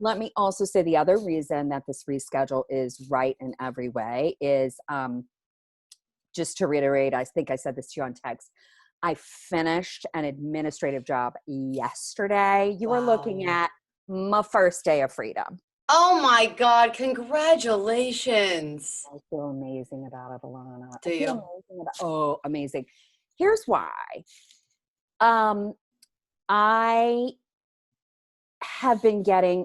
let me also say the other reason that this reschedule is right in every way is, just to reiterate, I think I said this to you on text. I finished an administrative job yesterday. You were looking Wow. at my first day of freedom. Oh my God, congratulations. I feel amazing about it, Alana. I Do feel you? amazing about, oh, amazing. Here's why. Um, I have been getting,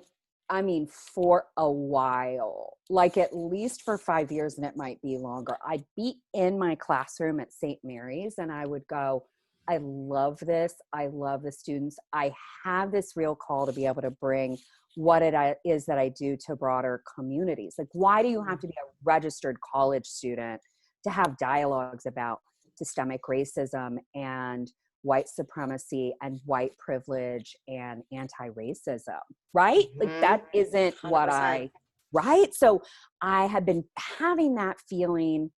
I mean, for a while, like at least for 5 years, and it might be longer. I'd be in my classroom at St. Mary's and I would go, I love this. I love the students. I have this real call to be able to bring what is that I do to broader communities. Like, why do you have to be a registered college student to have dialogues about systemic racism and white supremacy and white privilege and anti-racism, right? Like Mm-hmm. that isn't what 100%. right? So I have been having that feeling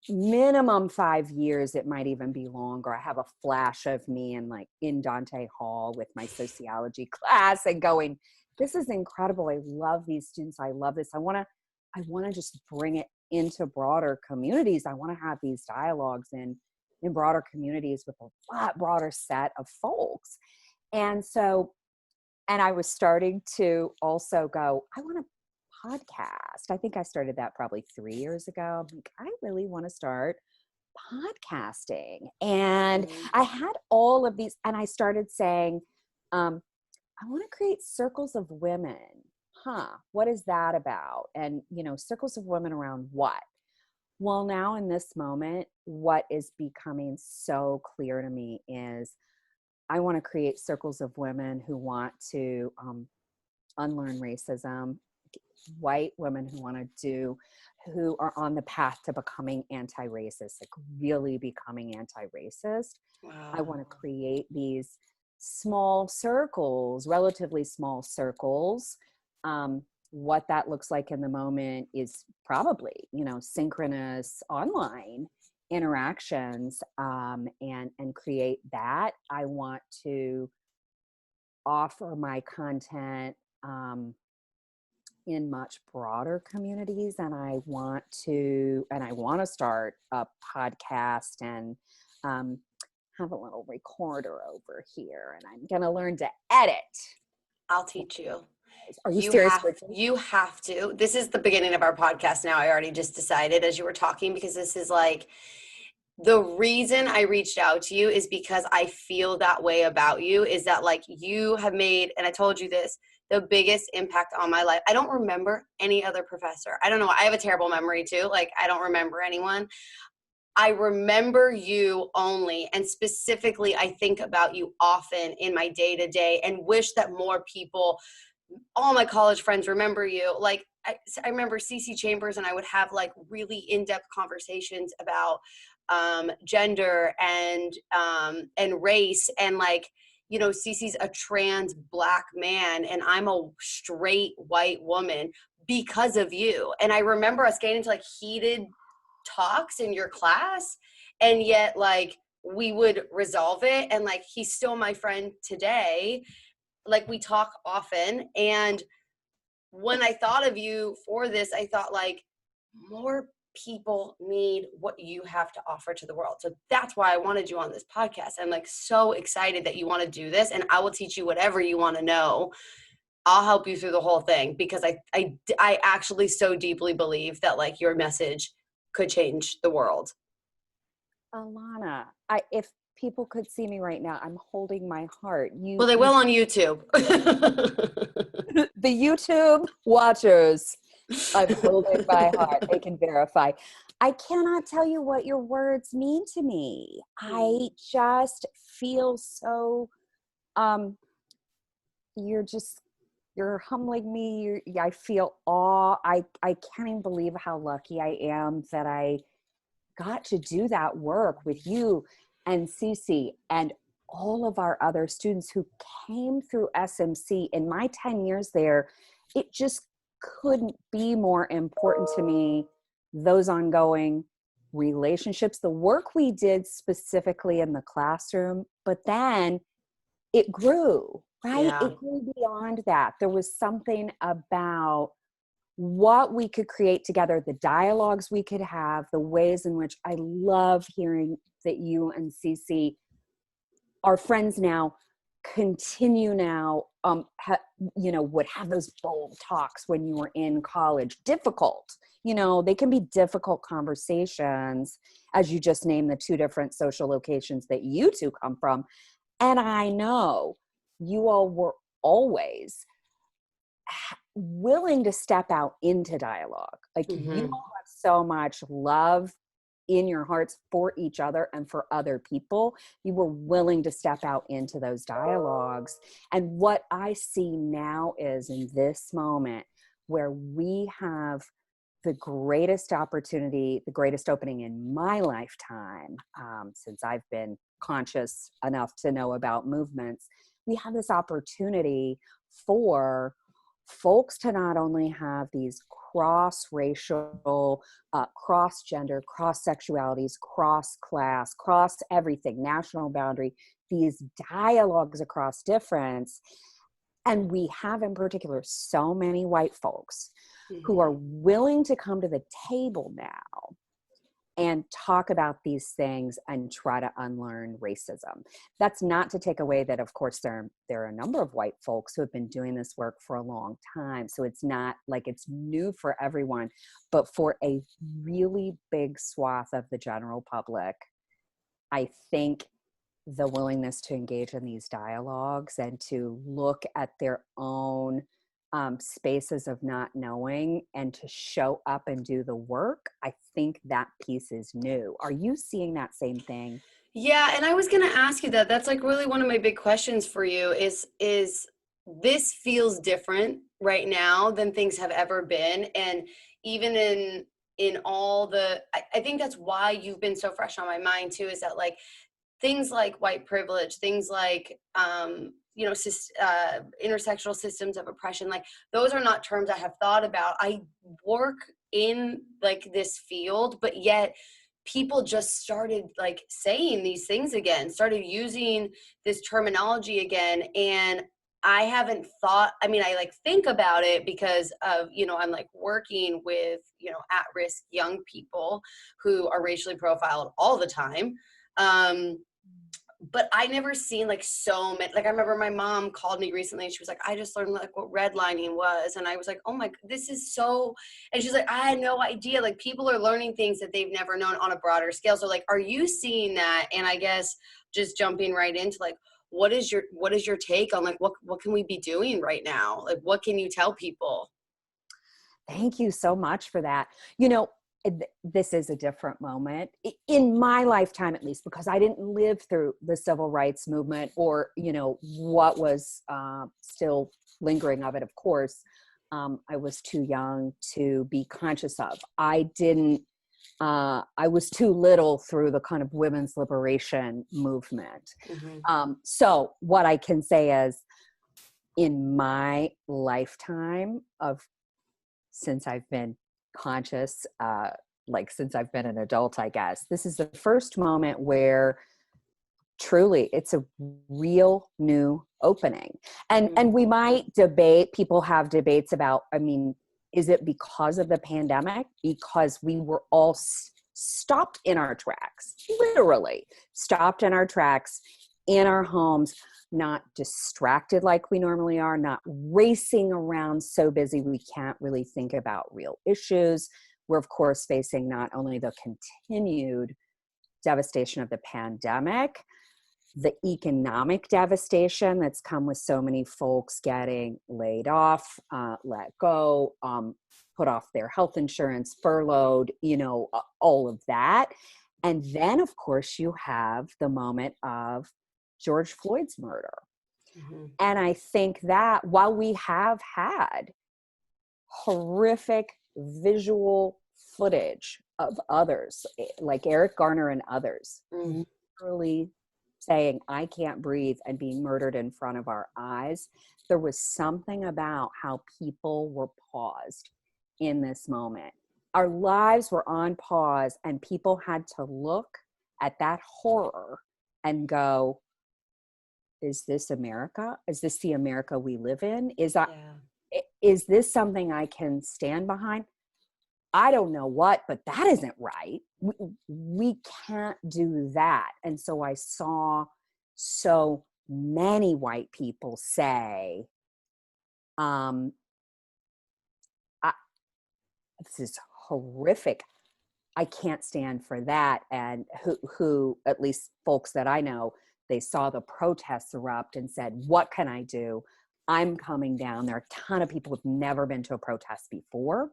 minimum 5 years. It might even be longer. I have a flash of me in Dante Hall with my sociology class and going, this is incredible. I love these students. I love this. I want to just bring it into broader communities. I want to have these dialogues in broader communities with a lot broader set of folks. And so, and I was starting to also go, I want to podcast. I think I started that probably 3 years ago. I'm like, I really want to start podcasting. And I had all of these, and I started saying, I want to create circles of women. What is that about? And, circles of women around what? Well, now in this moment, what is becoming so clear to me is I want to create circles of women who want to unlearn racism, white women who are on the path to becoming anti-racist, like really becoming anti-racist. I Wow. want to create these small circles, relatively small circles. What that looks like in the moment is probably, synchronous online interactions, and create that. I want to offer my content in much broader communities, and I want to start a podcast and have a little recorder over here, and I'm gonna learn to edit. I'll teach you. Are you serious, Bridget? You have to. This is the beginning of our podcast now. I already just decided as you were talking, because this is like the reason I reached out to you is because I feel that way about you, is that like you have made, and I told you this, the biggest impact on my life. I don't remember any other professor. I don't know. I have a terrible memory too. Like I don't remember anyone. I remember you only, and specifically I think about you often in my day to day and wish that more people, all my college friends remember you. Like I remember CC Chambers and I would have like really in-depth conversations about gender and race, and like, CC's a trans Black man and I'm a straight white woman because of you. And I remember us getting into like heated talks in your class, and yet like we would resolve it, and like he's still my friend today. Like we talk often, and when I thought of you for this, I thought like more people need what you have to offer to the world. So that's why I wanted you on this podcast. I'm like so excited that you want to do this, and I will teach you whatever you want to know. I'll help you through the whole thing, because I actually so deeply believe that like your message could change the world. Alana, if people could see me right now, I'm holding my heart. Well, they will on YouTube. The YouTube watchers, I'm holding my heart. They can verify. I cannot tell you what your words mean to me. I just feel so, you're humbling me. I feel awe. I can't even believe how lucky I am that I got to do that work with you and Cece and all of our other students who came through SMC. In my 10 years there, it just couldn't be more important to me, those ongoing relationships, the work we did specifically in the classroom, but then it grew. right? Yeah. It grew beyond that. There was something about what we could create together, the dialogues we could have, the ways in which I love hearing that you and Cece are friends now, continue now, would have those bold talks when you were in college. Difficult, they can be difficult conversations, as you just named the two different social locations that you two come from. And I know you all were always willing to step out into dialogue. Like you Mm-hmm. all have so much love in your hearts for each other and for other people. You were willing to step out into those dialogues. And what I see now is in this moment where we have the greatest opportunity, the greatest opening in my lifetime, since I've been conscious enough to know about movements, we have this opportunity for folks to not only have these cross-racial, cross-gender, cross-sexualities, cross-class, cross-everything, national boundary, these dialogues across difference. And we have in particular so many white folks who are willing to come to the table now and talk about these things and try to unlearn racism. That's not to take away that, of course, there are a number of white folks who have been doing this work for a long time. So it's not like it's new for everyone, but for a really big swath of the general public, I think the willingness to engage in these dialogues and to look at their own spaces of not knowing and to show up and do the work, I think that piece is new. Are you seeing that same thing? Yeah, and I was going to ask you that. That's like really one of my big questions for you is this feels different right now than things have ever been, and even in all the I think that's why you've been so fresh on my mind too, is that like things like white privilege, things like intersectional systems of oppression, like those are not terms I have thought about. I work in like this field, but yet people just started like saying these things again, started using this terminology again. And I haven't thought, I mean, I like think about it because of, I'm like working with, at-risk young people who are racially profiled all the time. But I never seen like so many, like I remember my mom called me recently and she was like, I just learned like what redlining was. And I was like, oh my, this is so, and she's like, I had no idea. Like people are learning things that they've never known on a broader scale. So like, are you seeing that? And I guess just jumping right into like, what is your take on like, what can we be doing right now? Like, what can you tell people? Thank you so much for that. This is a different moment in my lifetime, at least, because I didn't live through the civil rights movement or, what was still lingering of it, of course. I was too young to be conscious of. I was too little through the kind of women's liberation movement. Mm-hmm. So what I can say is in my lifetime since I've been conscious, since I've been an adult, I guess, this is the first moment where truly it's a real new opening. And we might debate, people have debates about, I mean, is it because of the pandemic? Because we were all stopped in our tracks, literally stopped in our tracks in our homes, not distracted like we normally are, not racing around so busy we can't really think about real issues. We're, of course, facing not only the continued devastation of the pandemic, the economic devastation that's come with so many folks getting laid off, let go, put off their health insurance, furloughed, all of that. And then, of course, you have the moment of George Floyd's murder. Mm-hmm. And I think that while we have had horrific visual footage of others, like Eric Garner and others, literally saying, I can't breathe, and being murdered in front of our eyes, there was something about how people were paused in this moment. Our lives were on pause, and people had to look at that horror and go, is this America? Is this the America we live in? Yeah. Is this something I can stand behind? I don't know what, but that isn't right. We can't do that. And so I saw so many white people say, um, I, this is horrific. I can't stand for that. And who, at least folks that I know, they saw the protests erupt and said, what can I do? I'm coming down. There are a ton of people who've never been to a protest before.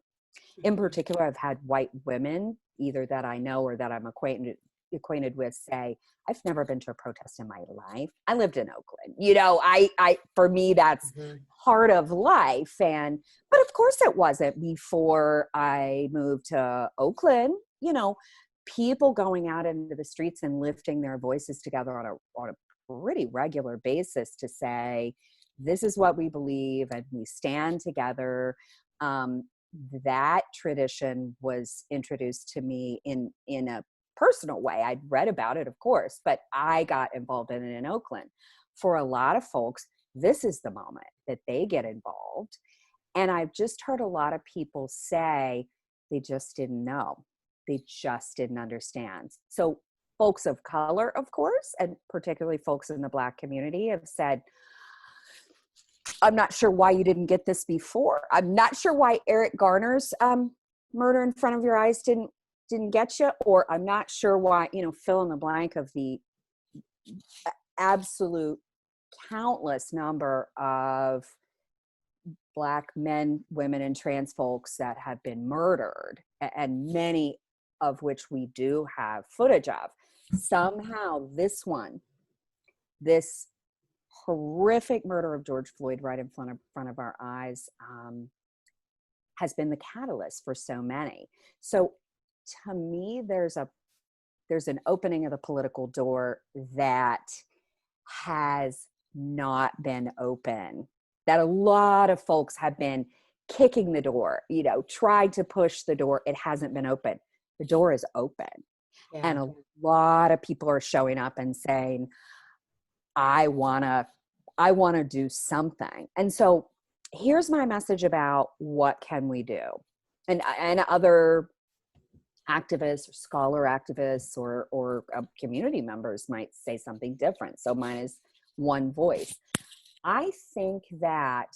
In particular, I've had white women, either that I know or that I'm acquainted with, say, I've never been to a protest in my life. I lived in Oakland. For me, that's Mhm. part of life. But of course it wasn't before I moved to Oakland. People going out into the streets and lifting their voices together on a pretty regular basis to say, this is what we believe and we stand together. That tradition was introduced to me in a personal way. I'd read about it, of course, but I got involved in it in Oakland. For a lot of folks, this is the moment that they get involved. And I've just heard a lot of people say they just didn't know. They just didn't understand. So folks of color, of course, and particularly folks in the Black community have said, I'm not sure why you didn't get this before. I'm not sure why Eric Garner's murder in front of your eyes didn't get you, or I'm not sure why, fill in the blank of the absolute countless number of Black men, women, and trans folks that have been murdered, and many of which we do have footage of. Somehow this horrific murder of George Floyd right in front of our eyes has been the catalyst for so many. So to me, there's an opening of the political door that has not been open, that a lot of folks have been kicking the door, tried to push the door. It hasn't been open. The door is open. Yeah. And a lot of people are showing up and saying, I want to do something. And so here's my message about what can we do. And other activists or scholar activists or community members might say something different. So mine is one voice. I think that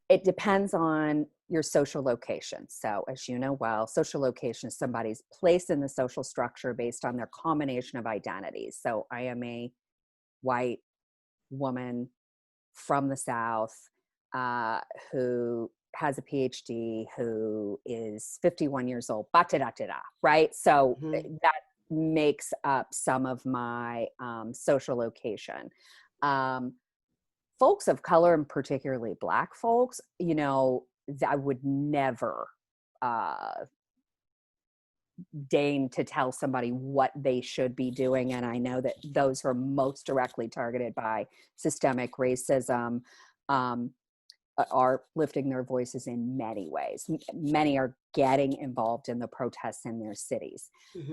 it depends on your social location. So as you know well, social location is somebody's place in the social structure based on their combination of identities. So I am a white woman from the South who has a PhD, who is 51 years old, right? So that makes up some of my social location. Folks of color, and particularly Black folks, I would never deign to tell somebody what they should be doing. And I know that those who are most directly targeted by systemic racism are lifting their voices in many ways. Many are getting involved in the protests in their cities.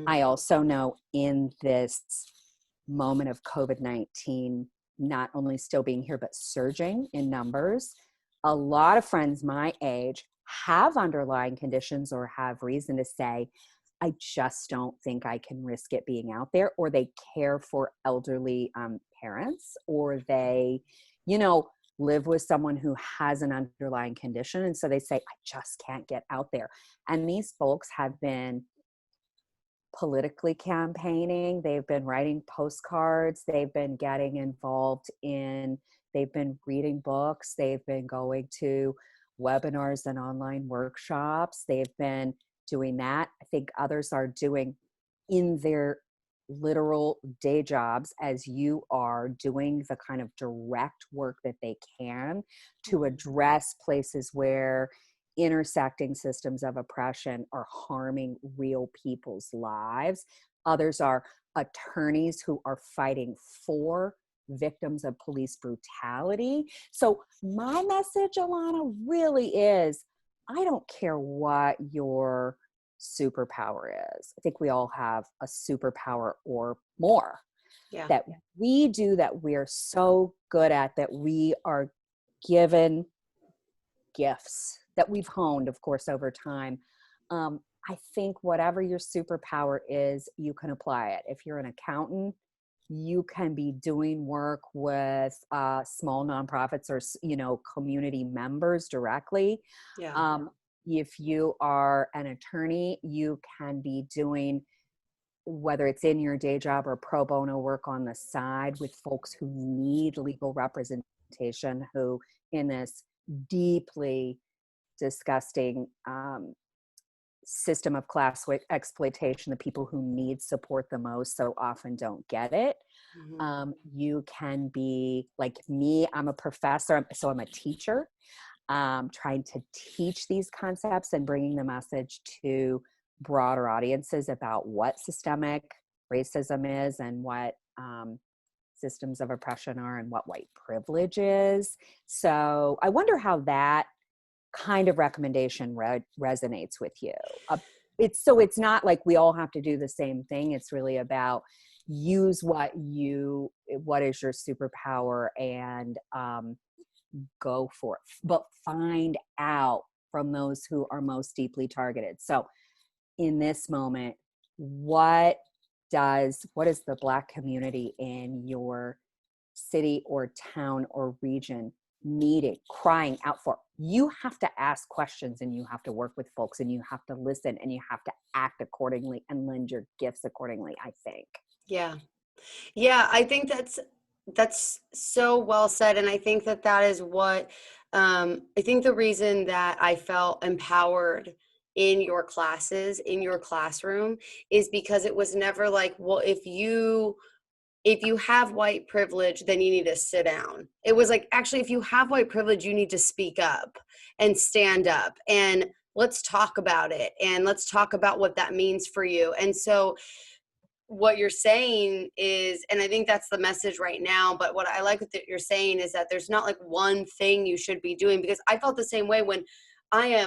I also know in this moment of COVID-19, not only still being here, but surging in numbers, a lot of friends my age have underlying conditions or have reason to say, I just don't think I can risk it being out there, or they care for elderly parents, or they, live with someone who has an underlying condition. And so they say, I just can't get out there. And these folks have been politically campaigning. They've been writing postcards. They've been getting involved they've been reading books. They've been going to webinars and online workshops. They've been doing that. I think others are doing in their literal day jobs, as you are doing the kind of direct work that they can to address places where intersecting systems of oppression are harming real people's lives. Others are attorneys who are fighting for victims of police brutality. So my message, Alana, really is, I don't care what your superpower is. I think we all have a superpower or more. Yeah. that we do, that we're so good at, that we are given gifts that we've honed, of course, over time. I think whatever your superpower is, you can apply it. If you're an accountant, you can be doing work with small nonprofits or, community members directly. Yeah. If you are an attorney, you can be doing, whether it's in your day job or pro bono work on the side, with folks who need legal representation, who in this deeply disgusting system of class exploitation, the people who need support the most so often don't get it. Mm-hmm. You can be like me. I'm a professor, so I'm a teacher, trying to teach these concepts and bringing the message to broader audiences about what systemic racism is, and what systems of oppression are, and what white privilege is. So I wonder how that kind of recommendation resonates with you. It's not like we all have to do the same thing. It's really about use what is your superpower, and go for it, but find out from those who are most deeply targeted. So in this moment, what is the Black community in your city or town or region needing, crying out for? You have to ask questions, and you have to work with folks, and you have to listen, and you have to act accordingly and lend your gifts accordingly, I think. Yeah. Yeah, I think that's so well said. And I think that is what I think the reason that I felt empowered in your classes, in your classroom, is because it was never like, well, if you have white privilege, then you need to sit down. It was like, actually, if you have white privilege, you need to speak up and stand up, and let's talk about it, and let's talk about what that means for you. And so what you're saying is, and I think that's the message right now, but what I like that you're saying is that there's not like one thing you should be doing, because I felt the same way when I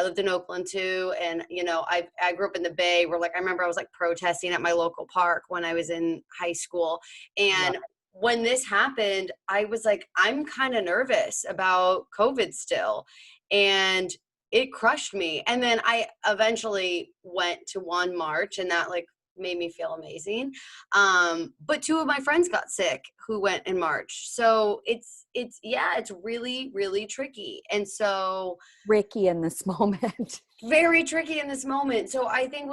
lived in Oakland too. And, I grew up in the Bay, where I remember I was protesting at my local park when I was in high school. Right. And when this happened, I was like, I'm kind of nervous about COVID still. And it crushed me. And then I eventually went to one march, and that made me feel amazing. But two of my friends got sick who went in March. So it's really, really tricky. And so Ricky in this moment. very tricky in this moment. So I think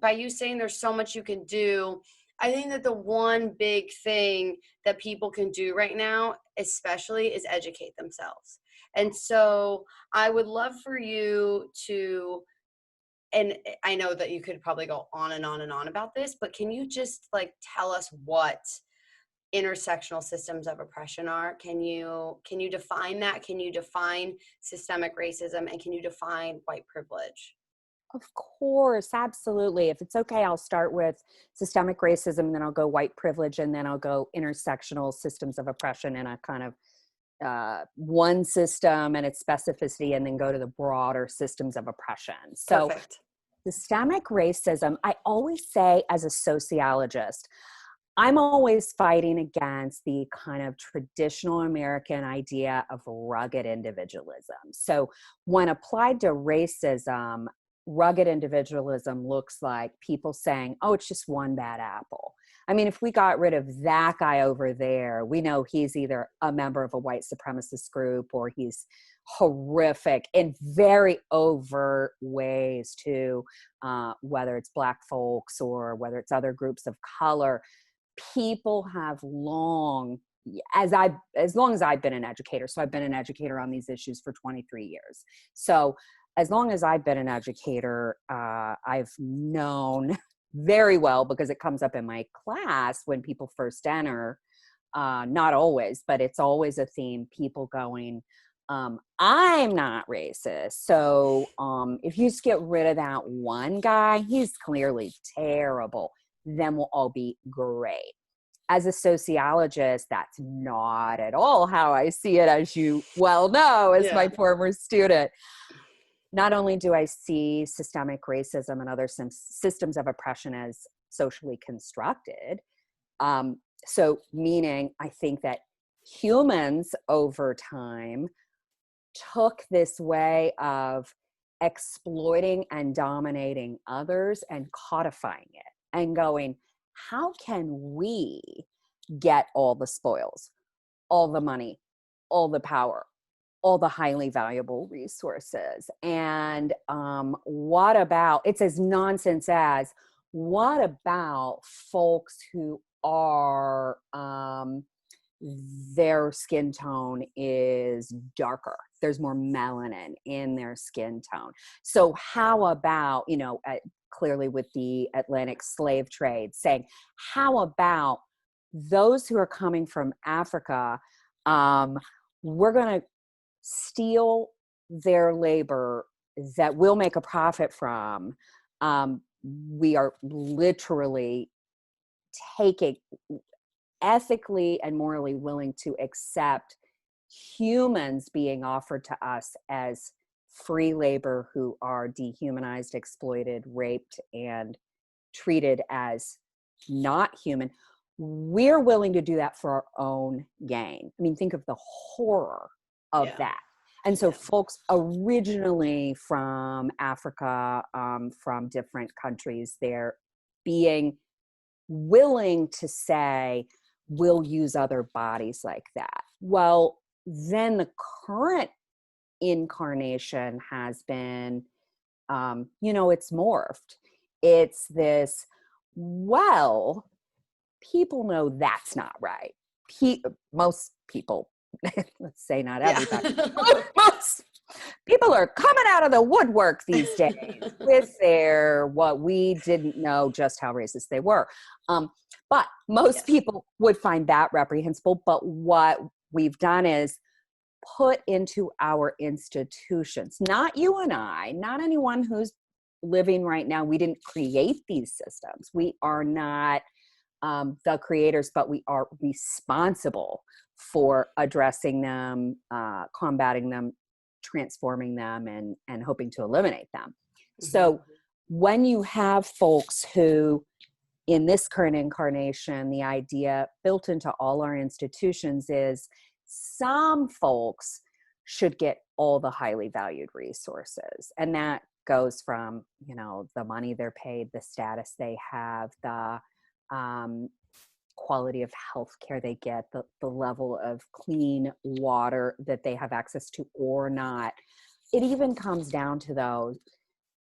by you saying there's so much you can do, I think that the one big thing that people can do right now, especially, is educate themselves. And so I would love for you to, and I know that you could probably go on and on and on about this, but can you just tell us what intersectional systems of oppression are? Can you define that? Can you define systemic racism, and can you define white privilege? Of course, absolutely. If it's okay, I'll start with systemic racism, and then I'll go white privilege, and then I'll go intersectional systems of oppression in a kind of one system and its specificity, and then go to the broader systems of oppression. So Perfect. systemic racism, I always say, as a sociologist, I'm always fighting against the kind of traditional American idea of rugged individualism. So when applied to racism, rugged individualism looks like people saying, oh, it's just one bad apple. I mean, if we got rid of that guy over there, we know he's either a member of a white supremacist group, or he's horrific in very overt ways to whether it's Black folks or whether it's other groups of color. People have long as I've been an educator, so I've been an educator on these issues for 23 years. So as long as I've been an educator, I've known very well, because it comes up in my class when people first enter, not always, but it's always a theme, people going, I'm not racist. So if you just get rid of that one guy, he's clearly terrible, then we'll all be great. As a sociologist, that's not at all how I see it, as you well know, as my former student. Not only do I see systemic racism and other systems of oppression as socially constructed, So meaning, I think that humans over time took this way of exploiting and dominating others and codifying it and going, how can we get all the spoils, all the money, all the power, all the highly valuable resources? And what about, it's as nonsense as, what about folks who are, their skin tone is darker, there's more melanin in their skin tone? So how about, clearly with the Atlantic slave trade, saying, how about those who are coming from Africa, we're going to steal their labor that we'll make a profit from. We are literally taking, ethically and morally willing to accept humans being offered to us as free labor who are dehumanized, exploited, raped, and treated as not human. We're willing to do that for our own gain. I mean, think of the horror of that. And so folks originally from Africa, from different countries, they're being willing to say, we'll use other bodies like that. Well, then the current incarnation has been, it's morphed. It's this, well, people know that's not right. Most people, let's say not everybody, most people are coming out of the woodwork these days with their, what we didn't know just how racist they were. But most people would find that reprehensible. But what we've done is put into our institutions, not you and I, not anyone who's living right now. We didn't create these systems. We are not the creators, but we are responsible for addressing them, combating them, transforming them, and hoping to eliminate them. Mm-hmm. So when you have folks who, in this current incarnation, the idea built into all our institutions is some folks should get all the highly valued resources. And that goes from, the money they're paid, the status they have, the quality of health care they get, the level of clean water that they have access to or not. It even comes down to those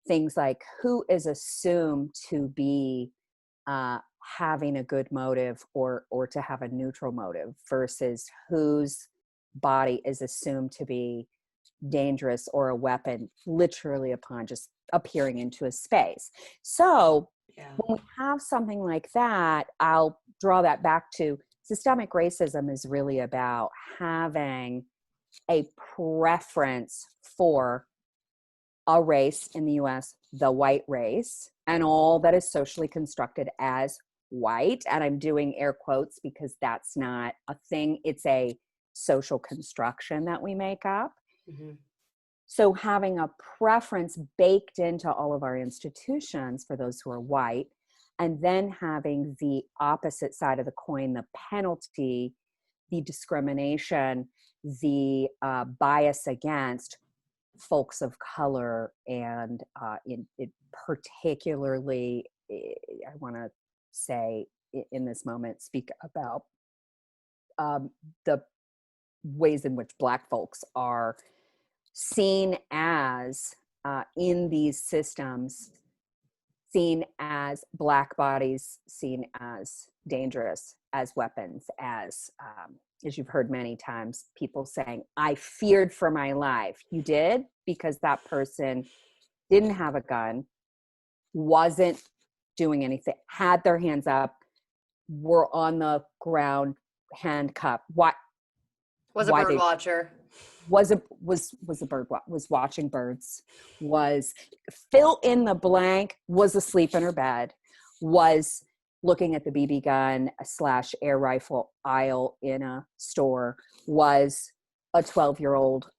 things like who is assumed to be having a good motive or to have a neutral motive versus whose body is assumed to be dangerous or a weapon literally upon just appearing into a space. So when we have something like that, I'll draw that back to systemic racism is really about having a preference for a race in the US, the white race, and all that is socially constructed as white. And I'm doing air quotes because that's not a thing. It's a social construction that we make up. Mm-hmm. So having a preference baked into all of our institutions for those who are white, and then having the opposite side of the coin, the penalty, the discrimination, the bias against folks of color, and in particularly, I want to say in this moment, speak about the ways in which Black folks are seen as, in these systems, seen as Black bodies, seen as dangerous, as weapons, as you've heard many times, people saying, I feared for my life. You did? Because that person didn't have a gun, wasn't doing anything, had their hands up, were on the ground, handcuffed. What? Was a bird watcher. Was watching birds, was fill in the blank, was asleep in her bed, was looking at the BB gun / air rifle aisle in a store, was a 12-year-old,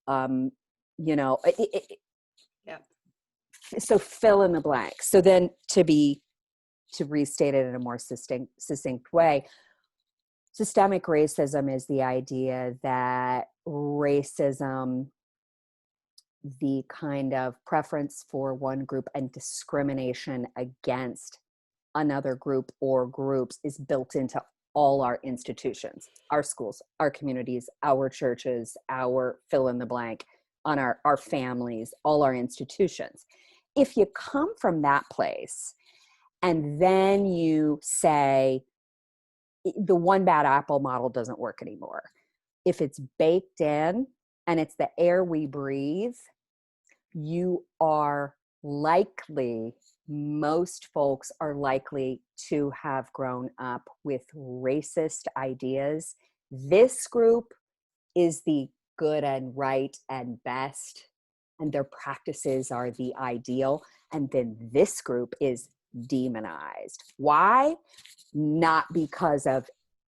So fill in the blank. So then to be to restate it in a more succinct way, systemic racism is the idea that racism, the kind of preference for one group and discrimination against another group or groups, is built into all our institutions, our schools, our communities, our churches, our fill in the blank, on our families, all our institutions. If you come from that place and then you say the one bad apple model doesn't work anymore, if it's baked in and it's the air we breathe, you are likely, most folks are likely to have grown up with racist ideas. This group is the good and right and best, and their practices are the ideal. And then this group is demonized. Why? Not because of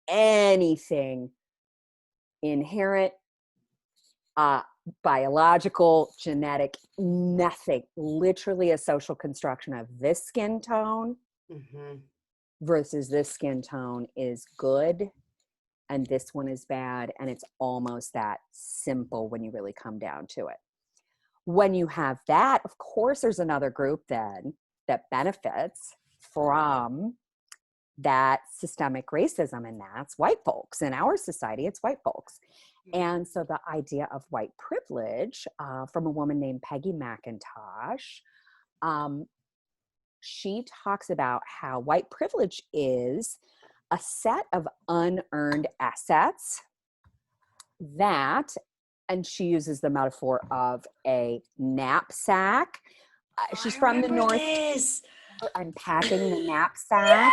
anything inherent, biological, genetic, nothing. Literally a social construction of this skin tone versus this skin tone is good and this one is bad. And it's almost that simple when you really come down to it. When you have that, of course, there's another group then that benefits from that systemic racism, and that's white folks. In our society, it's white folks. And so the idea of white privilege from a woman named Peggy McIntosh, she talks about how white privilege is a set of unearned assets that, and she uses the metaphor of a knapsack. She's from the North. Unpacking the knapsack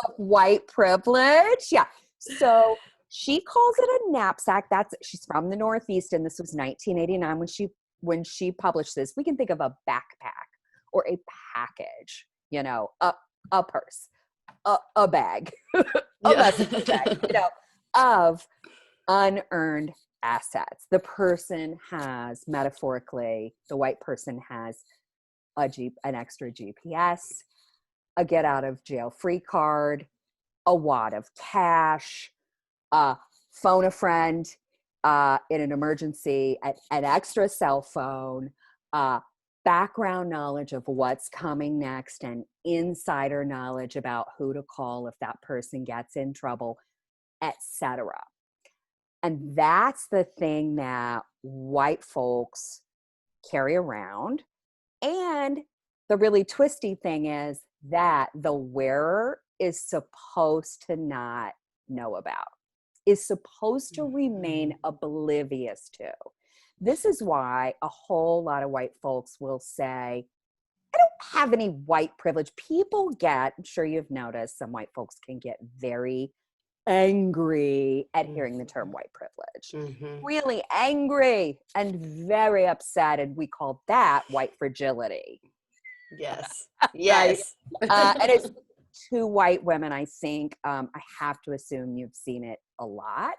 of white privilege. Yeah. So she calls it a knapsack. She's from the Northeast, and this was 1989 when she published this. We can think of a backpack or a package, a purse, a bag, a message bag, of unearned assets. The person has, metaphorically, the white person has an extra GPS, a get out of jail free card, a wad of cash, phone a friend in an emergency, an extra cell phone, background knowledge of what's coming next, and insider knowledge about who to call if that person gets in trouble, etc. And that's the thing that white folks carry around. And the really twisty thing is that the wearer is supposed to not know about, is supposed to remain oblivious to. This is why a whole lot of white folks will say, I don't have any white privilege. People get, I'm sure you've noticed, some white folks can get very angry at hearing the term white privilege. Really angry and very upset. And we call that white fragility. Yes. Yes. Right? And it's two white women, I think. I have to assume you've seen it a lot.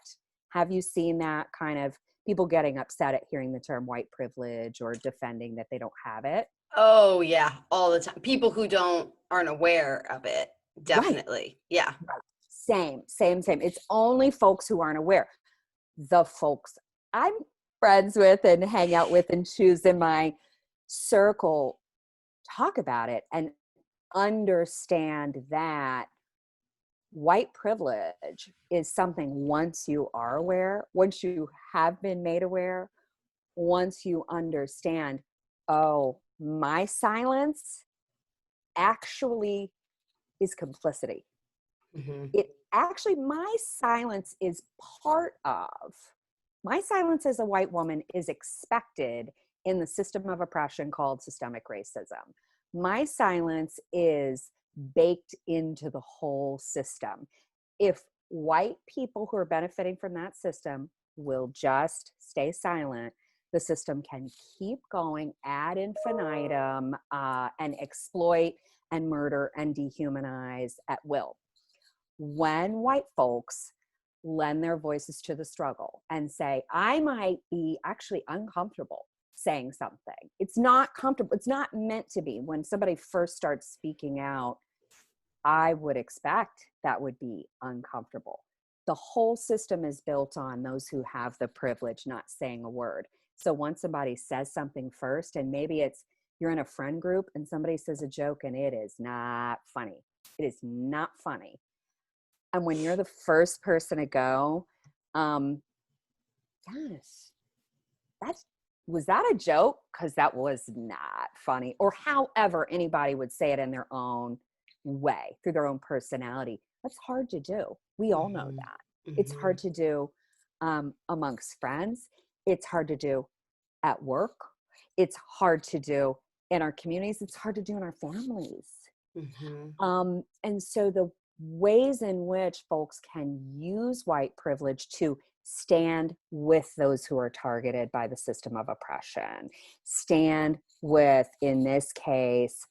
Have you seen that kind of people getting upset at hearing the term white privilege or defending that they don't have it? Oh, yeah. All the time. People who aren't aware of it. Definitely. Right. Yeah. Right. Same. It's only folks who aren't aware. The folks I'm friends with and hang out with and choose in my circle talk about it and understand that white privilege is something, once you are aware, once you have been made aware, once you understand, oh, my silence actually is complicity. It actually, my silence is my silence as a white woman is expected in the system of oppression called systemic racism. My silence is baked into the whole system. If white people who are benefiting from that system will just stay silent, the system can keep going ad infinitum and exploit and murder and dehumanize at will. When white folks lend their voices to the struggle and say, I might be actually uncomfortable saying something. It's not comfortable. It's not meant to be. When somebody first starts speaking out, I would expect that would be uncomfortable. The whole system is built on those who have the privilege not saying a word. So once somebody says something first, and maybe it's you're in a friend group and somebody says a joke and it is not funny. It is not funny. And when you're the first person to go, yes, was that a joke? Because that was not funny. Or however anybody would say it in their own way, through their own personality. That's hard to do. We all know that. It's hard to do amongst friends. It's hard to do at work. It's hard to do in our communities. It's hard to do in our families. And so the ways in which folks can use white privilege to stand with those who are targeted by the system of oppression, stand with, in this case,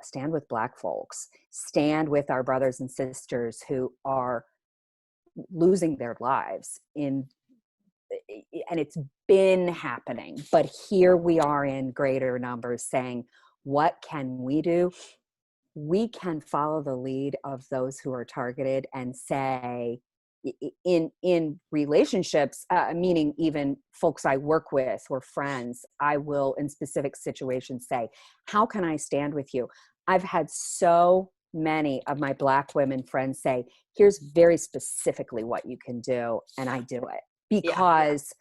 stand with Black folks, stand with our brothers and sisters who are losing their lives and it's been happening, but here we are in greater numbers saying, what can we do? We can follow the lead of those who are targeted and say, in relationships, meaning even folks I work with or friends, I will in specific situations say, how can I stand with you? I've had so many of my Black women friends say, here's very specifically what you can do. And I do it because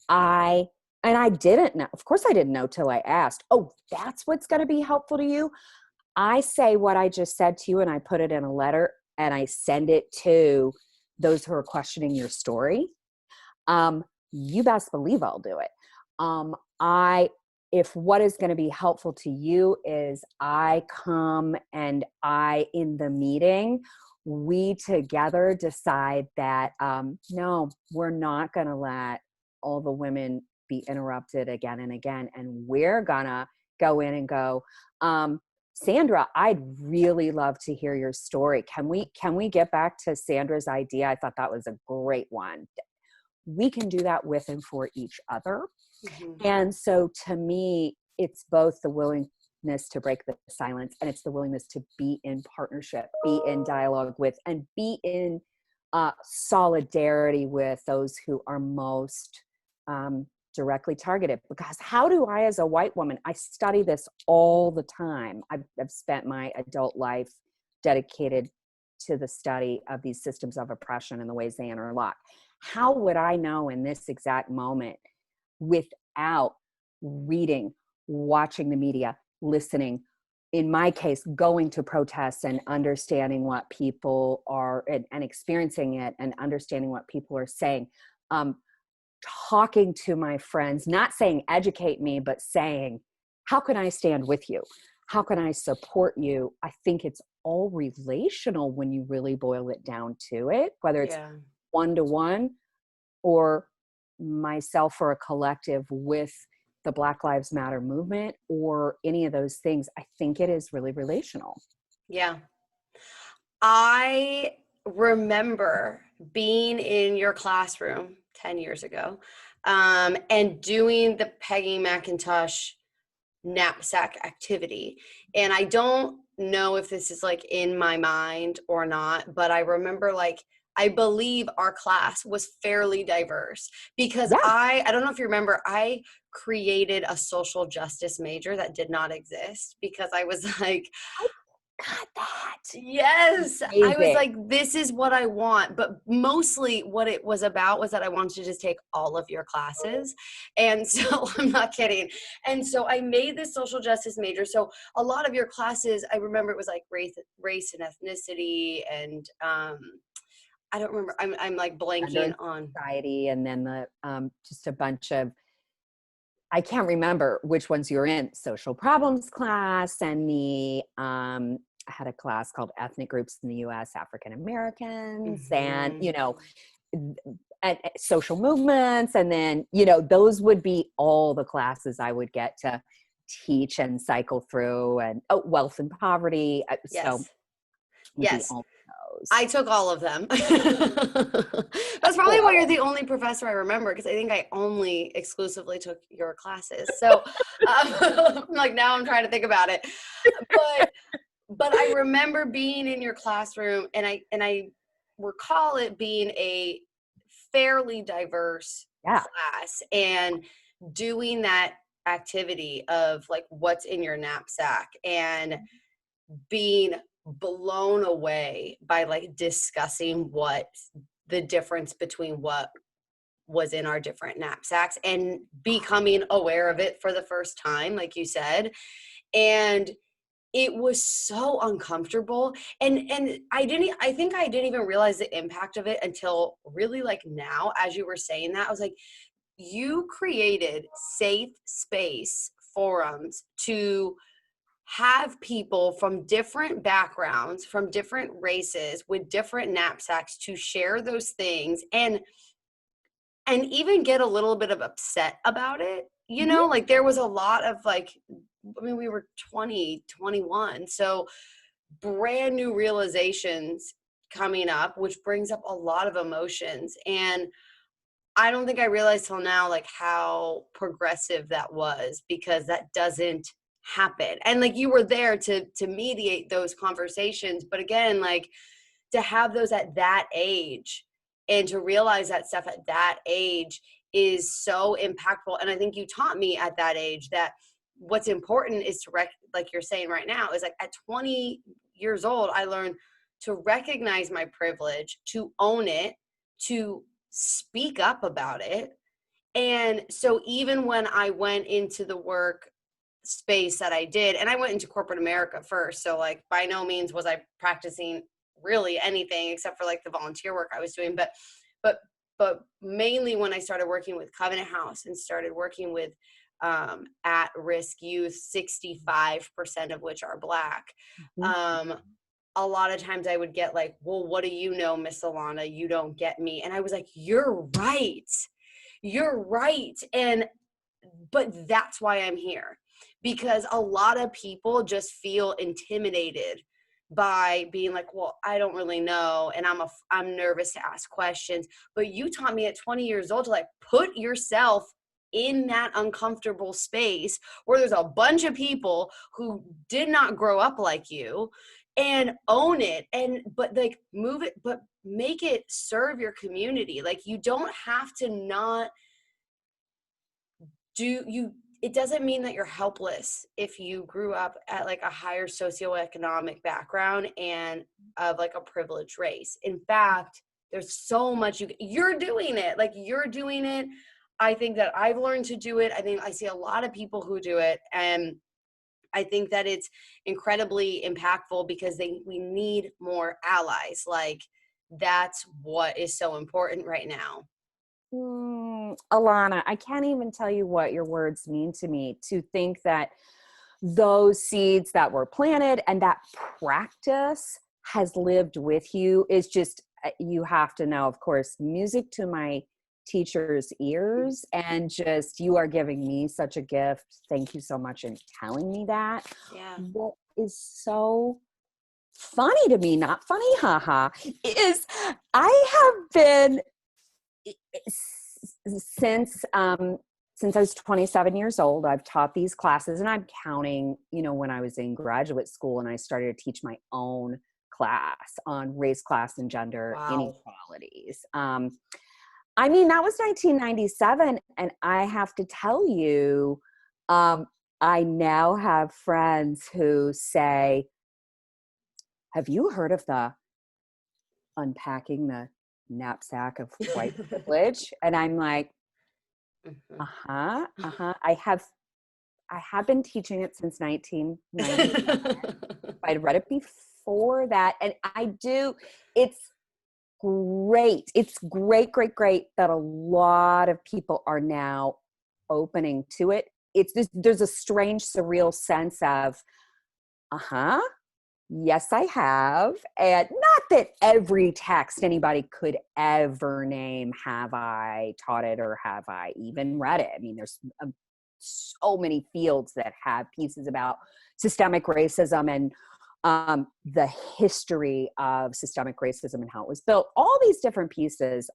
I didn't know. Of course I didn't know till I asked, oh, that's what's going to be helpful to you. I say what I just said to you and I put it in a letter and I send it to those who are questioning your story. You best believe I'll do it. If what is going to be helpful to you is I come and in the meeting, we together decide that, no, we're not going to let all the women be interrupted again and again. And we're going to go in and go, Sandra, I'd really love to hear your story. Can we get back to Sandra's idea? I thought that was a great one. We can do that with and for each other. And so to me, it's both the willingness to break the silence and it's the willingness to be in partnership, be in dialogue with, and be in solidarity with those who are most directly targeted. Because how do I, as a white woman, I study this all the time. I've spent my adult life dedicated to the study of these systems of oppression and the ways they interlock. How would I know in this exact moment without reading, watching the media, listening, in my case, going to protests and understanding what people are and experiencing it and understanding what people are saying, talking to my friends, not saying educate me, but saying, how can I stand with you? How can I support you? I think it's all relational when you really boil it down to it, whether it's one-to-one or myself or a collective with the Black Lives Matter movement or any of those things. I think it is really relational. Yeah. I remember being in your classroom 10 years ago and doing the Peggy McIntosh knapsack activity. And I don't know if this is like in my mind or not, but I remember I believe our class was fairly diverse because I don't know if you remember, I created a social justice major that did not exist because I was like, got that. Yes. Amazing. I was like, this is what I want. But mostly what it was about was that I wanted to just take all of your classes. And so I'm not kidding. And so I made this social justice major. So a lot of your classes, I remember it was like race and ethnicity and I don't remember. I'm like blanking on society, and then the just a bunch of, I can't remember which ones you were in. Social problems class, and the I had a class called Ethnic Groups in the U.S., African Americans, and and social movements, and then those would be all the classes I would get to teach and cycle through, and wealth and poverty. So yes. all those. I took all of them. That's probably why you're the only professor I remember, because I think I only exclusively took your classes. So like now I'm trying to think about it. But I remember being in your classroom, and I recall it being a fairly diverse Yeah. class, and doing that activity of like what's in your knapsack, and being blown away by like discussing what the difference between what was in our different knapsacks, and becoming aware of it for the first time, like you said. And it was so uncomfortable, and I think I didn't even realize the impact of it until really like now. As you were saying that, I was like, you created safe space forums to have people from different backgrounds, from different races, with different knapsacks, to share those things, and even get a little bit of upset about it. You know, Mhm. like there was a lot of like, I mean, we were 20, 21, so brand new realizations coming up, which brings up a lot of emotions. And I don't think I realized till now like how progressive that was, because that doesn't happen. And like you were there to mediate those conversations, but again, like to have those at that age, and to realize that stuff at that age is so impactful. And I think you taught me at that age that what's important is to like you're saying right now, is like at 20 years old, I learned to recognize my privilege, to own it, to speak up about it. And so even when I went into the work space that I did, and I went into corporate America first, so like by no means was I practicing really anything except for like the volunteer work I was doing, but but mainly when I started working with Covenant House and started working with at-risk youth, 65% of which are Black. Mhm. um, a lot of times I would get like, well, what do you know, Miss Alana? You don't get me. And I was like, you're right. You're right. And but that's why I'm here, because a lot of people just feel intimidated by being like, well, I don't really know, and I'm nervous to ask questions. But you taught me at 20 years old to like put yourself in that uncomfortable space where there's a bunch of people who did not grow up like you, and own it, and but like move it, but make it serve your community. Like you don't have to not do you it doesn't mean that you're helpless if you grew up at like a higher socioeconomic background and of like a privileged race. In fact, there's so much you're doing it. Like you're doing it. I think that I've learned to do it. I think I see a lot of people who do it, and I think that it's incredibly impactful because we need more allies. Like that's what is so important right now. Alana, I can't even tell you what your words mean to me, to think that those seeds that were planted and that practice has lived with you is just, you have to know, of course, music to my teacher's ears, and just, you are giving me such a gift. Thank you so much in telling me that. Yeah. What is so funny to me, not funny, haha, is I have been since since I was 27 years old, I've taught these classes, and I'm counting, when I was in graduate school and I started to teach my own class on race, class, and gender Wow. inequalities. I mean, that was 1997, and I have to tell you, um, I now have friends who say, "Have you heard of the unpacking the knapsack of white privilege?" And I'm like, Mhm. uh-huh, uh-huh. I have been teaching it since 1990. I'd read it before that. And it's great. It's great, great, great that a lot of people are now opening to it. There's a strange, surreal sense of, uh-huh, yes, I have. And not that every text anybody could ever name have I taught it or have I even read it. I mean, there's so many fields that have pieces about systemic racism and the history of systemic racism and how it was built, all these different pieces.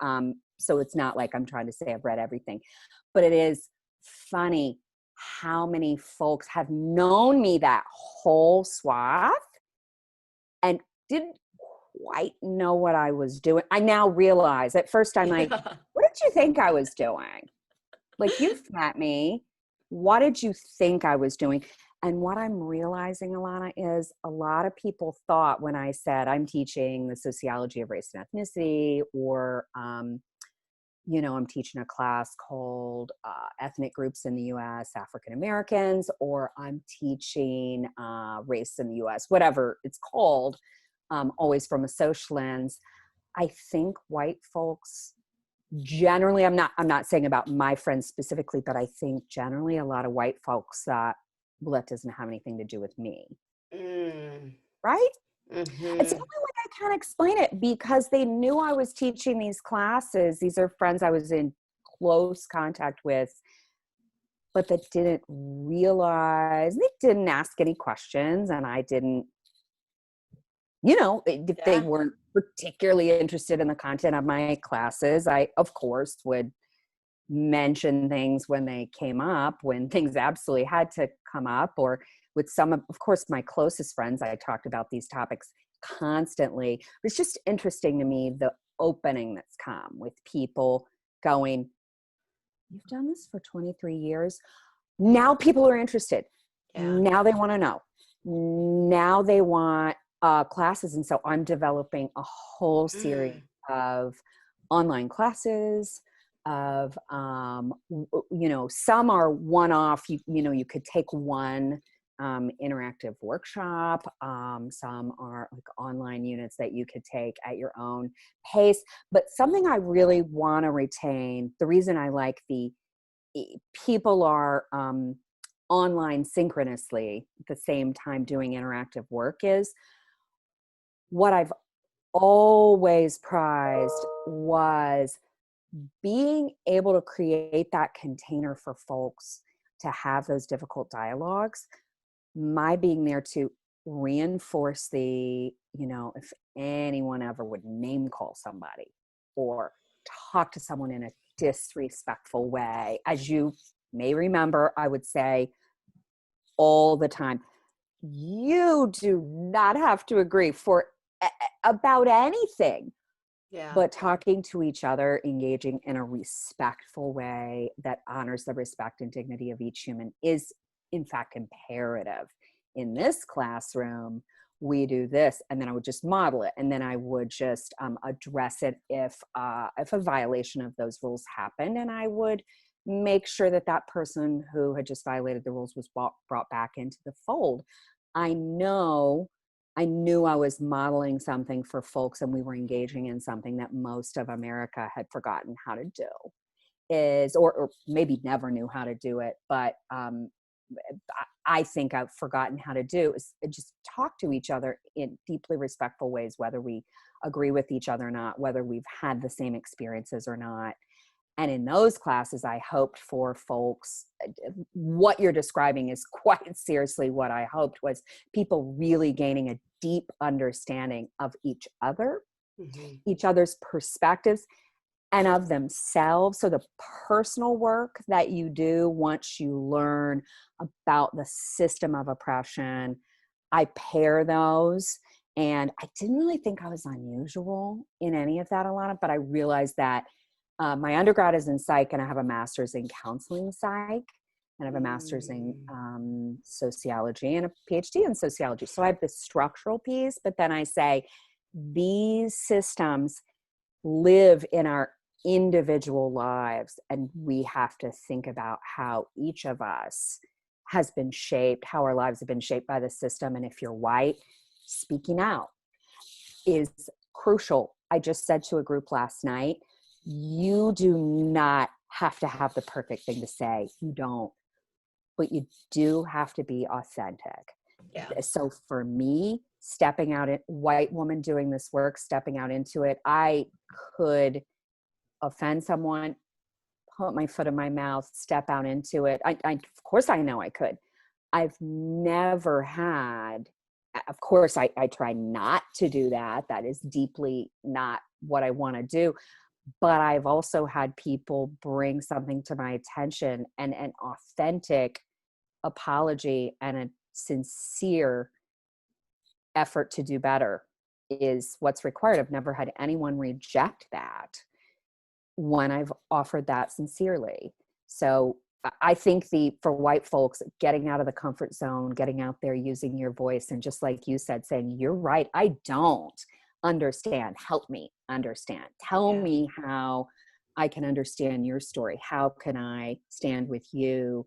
So it's not like I'm trying to say I've read everything, but it is funny how many folks have known me that whole swath and didn't quite know what I was doing. I now realize at first I'm like, Yeah. what did you think I was doing? Like, you've met me. What did you think I was doing? And what I'm realizing, Alana, is a lot of people thought when I said I'm teaching the sociology of race and ethnicity, or, I'm teaching a class called Ethnic Groups in the US, African Americans, or I'm teaching race in the US, whatever it's called, always from a social lens. I think white folks generally, I'm not saying about my friends specifically, but I think generally a lot of white folks that, well, that doesn't have anything to do with me, Mm. right? It's the Mm-hmm. only way I can explain it, because they knew I was teaching these classes. These are friends I was in close contact with, but that didn't realize, they didn't ask any questions, and I didn't, if they Yeah. weren't particularly interested in the content of my classes, I, of course, would mention things when they came up, when things absolutely had to come up, or with some of course, my closest friends, I talked about these topics constantly. It's just interesting to me, the opening that's come with people going, you've done this for 23 years. Now people are interested. Yeah. Now they want to know. Now they want classes. And so I'm developing a whole series Mm. of online classes of, some are one-off. You could take one interactive workshop. Some are like online units that you could take at your own pace. But something I really want to retain, the reason I like people are online synchronously at the same time doing interactive work, is what I've always prized was being able to create that container for folks to have those difficult dialogues. My being there to reinforce if anyone ever would name call somebody or talk to someone in a disrespectful way, as you may remember, I would say all the time, you do not have to agree about anything, Yeah. but talking to each other, engaging in a respectful way that honors the respect and dignity of each human is, in fact, imperative. In this classroom, we do this, and then I would just model it, and then I would just address it if a violation of those rules happened, and I would make sure that that person who had just violated the rules was brought back into the fold. I know I knew I was modeling something for folks, and we were engaging in something that most of America had forgotten how to do, or maybe never knew how to do it. But I think I've forgotten how to do is just talk to each other in deeply respectful ways, whether we agree with each other or not, whether we've had the same experiences or not. And in those classes, I hoped for folks, what you're describing is quite seriously what I hoped, was people really gaining a deep understanding of Mm-hmm. each other's perspectives, and of themselves. So the personal work that you do once you learn about the system of oppression, I pair those. And I didn't really think I was unusual in any of that, Alana, but I realized that my undergrad is in psych, and I have a master's in counseling psych, and I have a master's in Mm. sociology, and a PhD in sociology. So I have the structural piece, but then I say these systems live in our individual lives, and we have to think about how each of us has been shaped, how our lives have been shaped by the system. And if you're white, speaking out is crucial. I just said to a group last night, you do not have to have the perfect thing to say. You don't, but you do have to be authentic. Yeah. So for me, stepping out, white woman doing this work, stepping out into it, I could offend someone, put my foot in my mouth, step out into it. Of course I know I could. I've never had, of course I try not to do that. That is deeply not what I want to do. But I've also had people bring something to my attention, and an authentic apology and a sincere effort to do better is what's required. I've never had anyone reject that when I've offered that sincerely. So I think for white folks, getting out of the comfort zone, getting out there, using your voice, and just like you said, saying, you're right, I don't understand. Help me understand. Tell me how I can understand your story. How can I stand with you?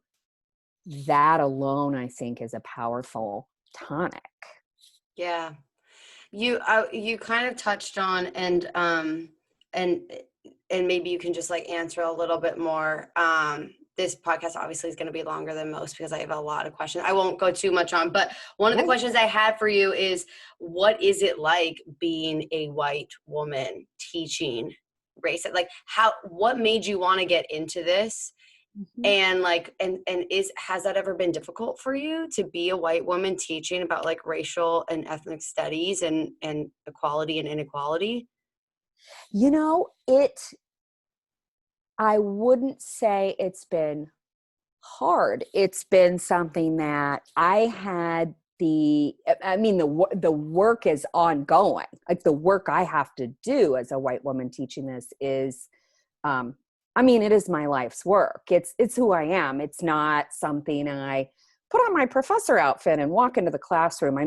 That alone, I think, is a powerful tonic. Yeah. You kind of touched on, and maybe you can just like answer a little bit more. This podcast obviously is going to be longer than most because I have a lot of questions. I won't go too much on, but one of the questions I had for you is, what is it like being a white woman teaching race? Like, what made you want to get into this? Mm-hmm. And like, has that ever been difficult for you to be a white woman teaching about like racial and ethnic studies and equality and inequality? You know, I wouldn't say it's been hard. It's been something that the work is ongoing. Like the work I have to do as a white woman teaching this is, it is my life's work. It's who I am. It's not something I put on my professor outfit and walk into the classroom.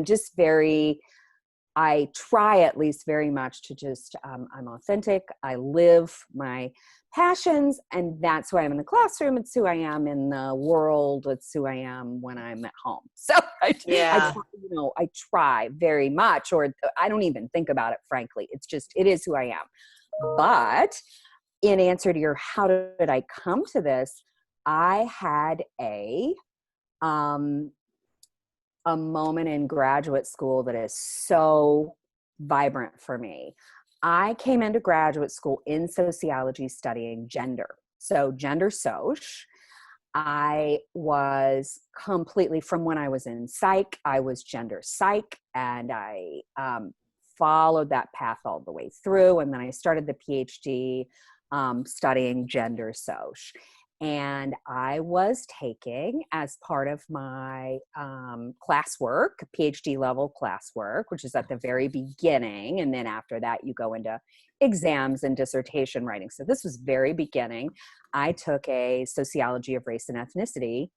I try at least very much to just, I'm authentic. I live my passions, and that's who I am in the classroom. It's who I am in the world. It's who I am when I'm at home. So I try very much, or I don't even think about it, frankly. It is who I am. But in answer to how did I come to this? I had a moment in graduate school that is so vibrant for me. I came into graduate school in sociology studying gender. So gender soc. I was completely, from when I was in psych, I was gender psych, and I followed that path all the way through. And then I started the PhD studying gender soc. And I was taking, as part of my classwork, PhD level classwork, which is at the very beginning. And then after that, you go into exams and dissertation writing. So this was very beginning. I took a sociology of race and ethnicity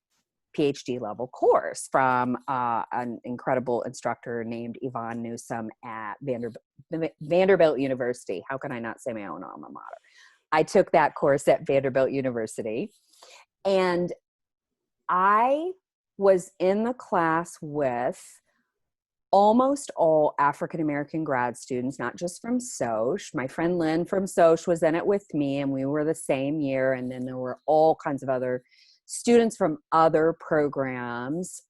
PhD level course from an incredible instructor named Yvonne Newsome at Vanderbilt University. How can I not say my own alma mater? I took that course at Vanderbilt University, and I was in the class with almost all African-American grad students, not just from SOC. My friend Lynn from SOC was in it with me, and we were the same year. And then there were all kinds of other students from other programs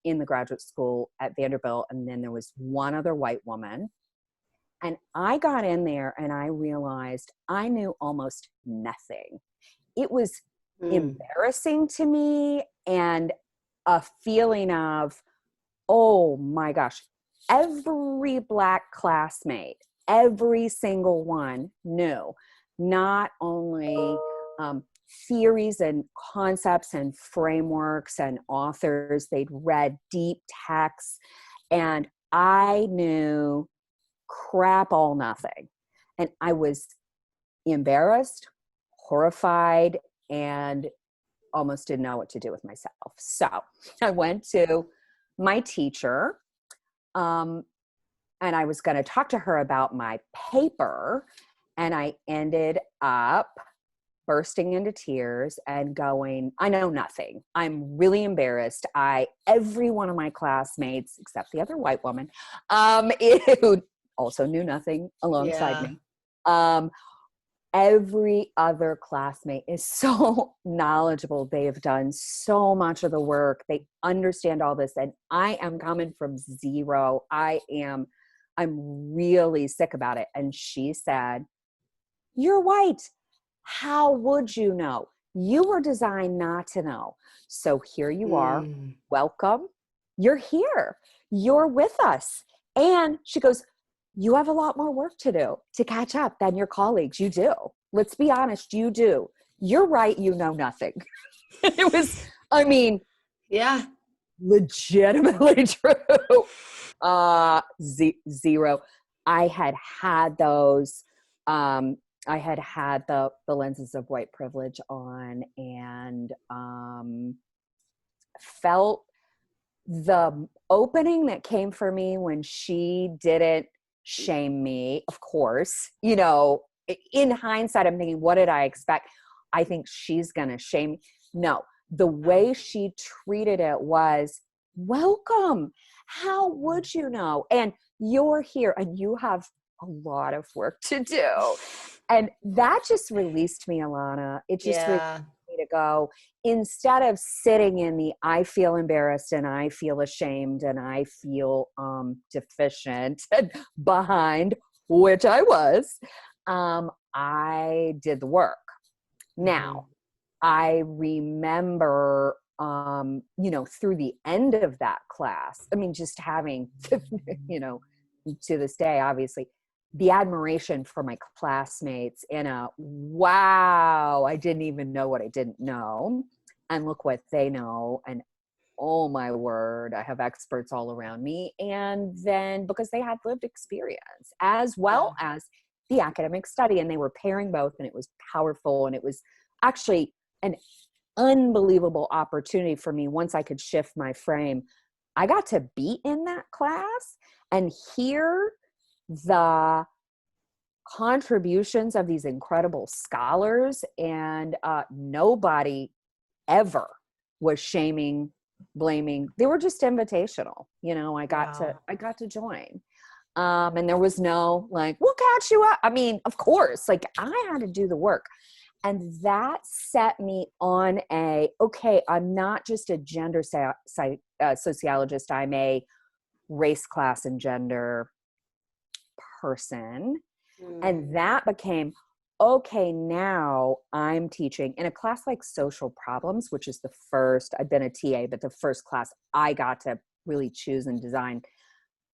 in the graduate school at Vanderbilt. And then there was one other white woman. And I got in there and I realized I knew almost nothing. It was embarrassing to me, and a feeling of, oh my gosh, every Black classmate, every single one knew not only theories and concepts and frameworks and authors, they'd read deep texts, and I knew crap all nothing. And I was embarrassed, horrified, and almost didn't know what to do with myself. So I went to my teacher, and I was going to talk to her about my paper, and I ended up bursting into tears and going, I know nothing. I'm really embarrassed. Every one of my classmates, except the other white woman, who also knew nothing alongside me. Every other classmate is so knowledgeable. They have done so much of the work. They understand all this. And I am coming from zero. I'm really sick about it. And she said, you're white. How would you know? You were designed not to know. So here you are. Welcome. You're here. You're with us. And she goes, you have a lot more work to do to catch up than your colleagues. You do. Let's be honest, you do. You're right, you know nothing. It was, legitimately true. Zero. I had those. I had the lenses of white privilege on, and felt the opening that came for me when she didn't shame me. Of course, in hindsight, I'm thinking, what did I expect? I think she's going to shame me. No, the way she treated it was, welcome. How would you know? And you're here and you have a lot of work to do. And that just released me, Alana. It just released Yeah. me to go, instead of sitting in the, I feel embarrassed and I feel ashamed and I feel deficient and behind, which I was, I did the work. Now, I remember, through the end of that class, I mean, just having, to this day, obviously, the admiration for my classmates and wow, I didn't even know what I didn't know. And look what they know. And oh my word, I have experts all around me. And then because they had lived experience as well as the academic study, and they were pairing both, and it was powerful. And it was actually an unbelievable opportunity for me. Once I could shift my frame, I got to be in that class and hear the contributions of these incredible scholars, and nobody ever was shaming, blaming. They were just invitational. I got to join. And there was no like, we'll catch you up. I mean, of course, like I had to do the work. And that set me on okay, I'm not just a gender sociologist. I'm a race, class, and gender person. And that became, okay, now I'm teaching in a class like social problems, which is the first, I've been a TA, but the first class I got to really choose and design.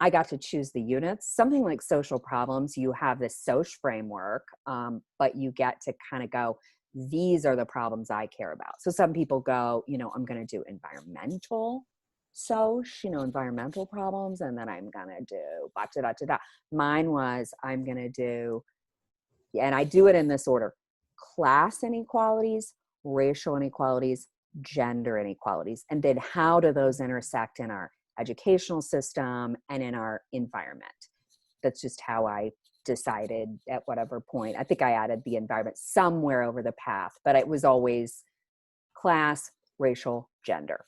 I got to choose the units. Something like social problems, you have this SOC framework, but you get to kind of go, these are the problems I care about. So some people go, I'm going to do environmental SOC, environmental problems, and then I'm going to do Mine was, I'm going to do, and I do it in this order: class inequalities, racial inequalities, gender inequalities. And then how do those intersect in our educational system and in our environment? That's just how I decided at whatever point. I think I added the environment somewhere over the path, but it was always class, racial, gender.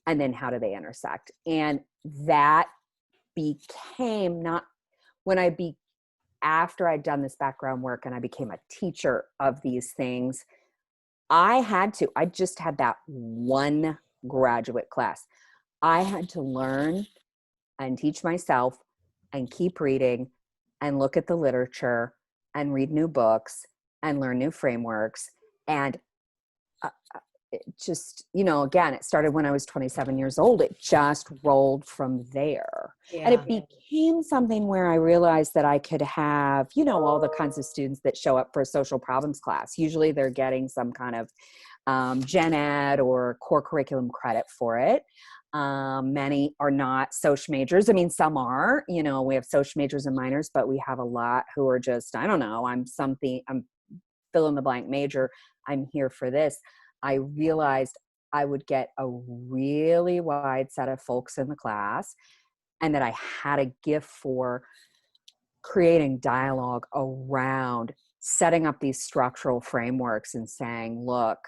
And then how do they intersect? And that became not when after I'd done this background work and I became a teacher of these things, I just had that one graduate class. I had to learn and teach myself and keep reading and look at the literature and read new books and learn new frameworks. And it just, again, it started when I was 27 years old. It just rolled from there. Yeah. And it became something where I realized that I could have, all the kinds of students that show up for a social problems class. Usually they're getting some kind of gen ed or core curriculum credit for it. Many are not social majors. I mean, some are, we have social majors and minors, but we have a lot who are just, I don't know, I'm fill in the blank major. I'm here for this. I realized I would get a really wide set of folks in the class, and that I had a gift for creating dialogue around setting up these structural frameworks and saying, look,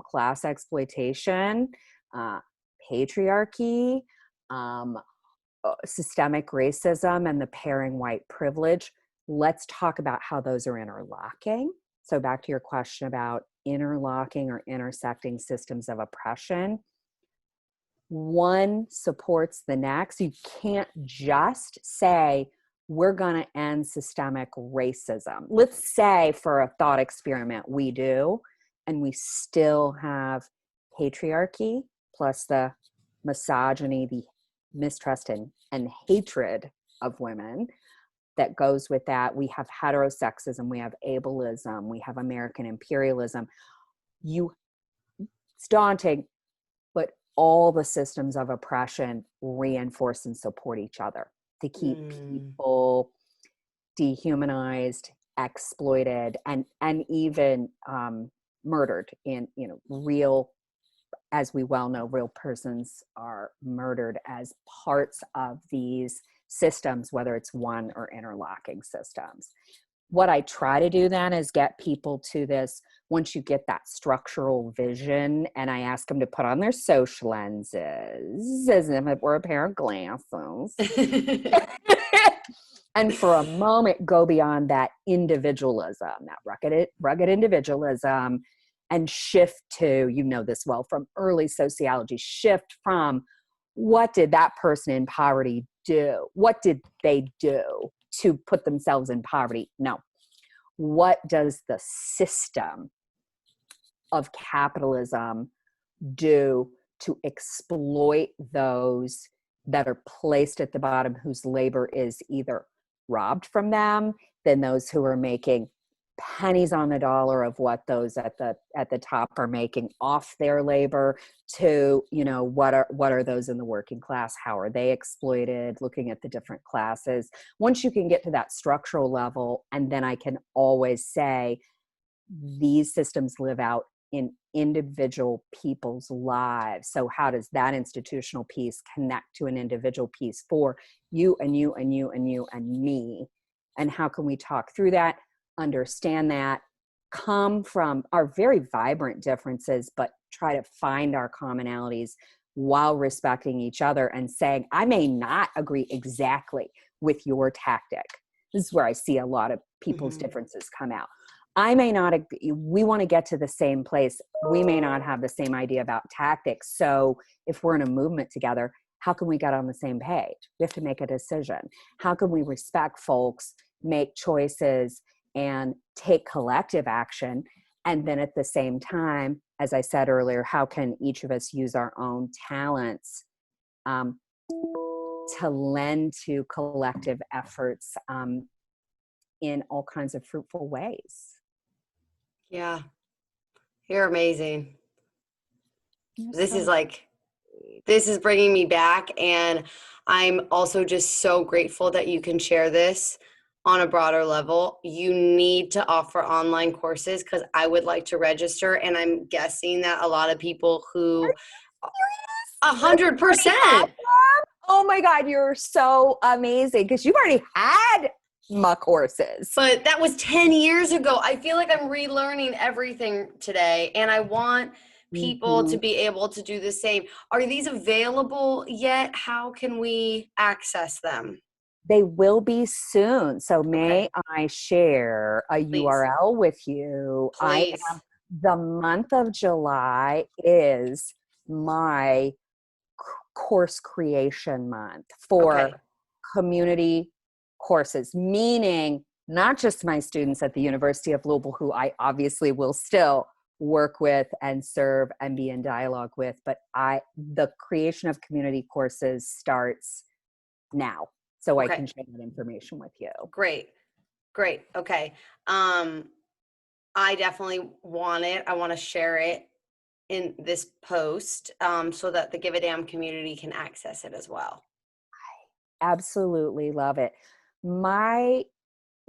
class exploitation, patriarchy, systemic racism, and the pairing white privilege. Let's talk about how those are interlocking. So back to your question about interlocking or intersecting systems of oppression. One supports the next. You can't just say, we're going to end systemic racism. Let's say for a thought experiment, we do, and we still have patriarchy plus the misogyny, the mistrust and hatred of women that goes with that. We have heterosexism, we have ableism, we have American imperialism. It's daunting, but all the systems of oppression reinforce and support each other to keep people dehumanized, exploited, and even murdered in, real, as we well know, real persons are murdered as parts of these systems, whether it's one or interlocking systems. What I try to do then is get people to this, once you get that structural vision, and I ask them to put on their social lenses as if it were a pair of glasses. And for a moment, go beyond that individualism, that rugged individualism, and shift to, this well from early sociology, shift from what did that person in poverty do? What did they do to put themselves in poverty? No. What does the system of capitalism do to exploit those that are placed at the bottom, whose labor is either robbed from them, than those who are making pennies on the dollar of what those at the top are making off their labor, to what are those in the working class, how are they exploited, looking at the different classes. Once you can get to that structural level, and then I can always say these systems live out in individual people's lives. So how does that institutional piece connect to an individual piece for you and you and you and you and me? And how can we talk through that, understand that, come from our very vibrant differences, but try to find our commonalities while respecting each other and saying, I may not agree exactly with your tactic. This is where I see a lot of people's differences come out. I may not, we want to get to the same place. We may not have the same idea about tactics. So if we're in a movement together, how can we get on the same page? We have to make a decision. How can we respect folks, make choices, and take collective action? And then at the same time, as I said earlier, how can each of us use our own talents to lend to collective efforts in all kinds of fruitful ways? Yeah, you're amazing. This is bringing me back, and I'm also just so grateful that you can share this on a broader level. You need to offer online courses, because I would like to register, and I'm guessing that a lot of people who 100%. Oh my God, you're so amazing, because you've already had my courses. But that was 10 years ago. I feel like I'm relearning everything today, and I want people to be able to do the same. Are these available yet? How can we access them? They will be soon. So may I share a URL with you? Please. The month of July is my course creation month for community courses, meaning not just my students at the University of Louisville, who I obviously will still work with and serve and be in dialogue with, but the creation of community courses starts now. So I can share that information with you. Great. Okay. I definitely want it. I want to share it in this post so that the Give a Damn community can access it as well. I absolutely love it.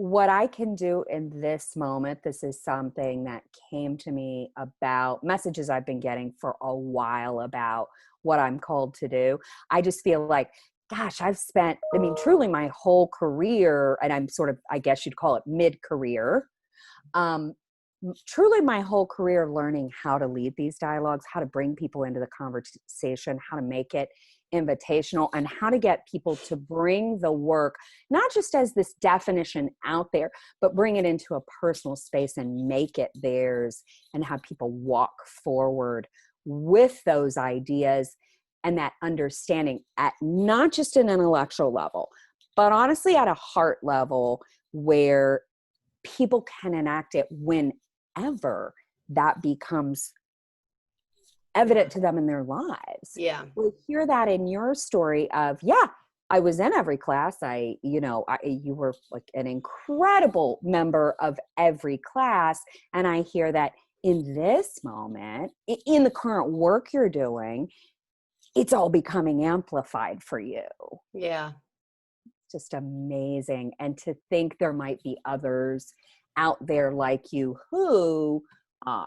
What I can do in this moment, this is something that came to me about messages I've been getting for a while about what I'm called to do. I just feel like, gosh, I've spent, truly my whole career, and I'm sort of, I guess you'd call it mid-career, truly my whole career learning how to lead these dialogues, how to bring people into the conversation, how to make it invitational, and how to get people to bring the work, not just as this definition out there, but bring it into a personal space and make it theirs, and have people walk forward with those ideas and that understanding at not just an intellectual level, but honestly at a heart level, where people can enact it whenever that becomes evident to them in their lives. Yeah. We hear that in your story of, I was in every class. You were like an incredible member of every class. And I hear that in this moment, in the current work you're doing, it's all becoming amplified for you. Yeah. Just amazing. And to think there might be others out there like you who,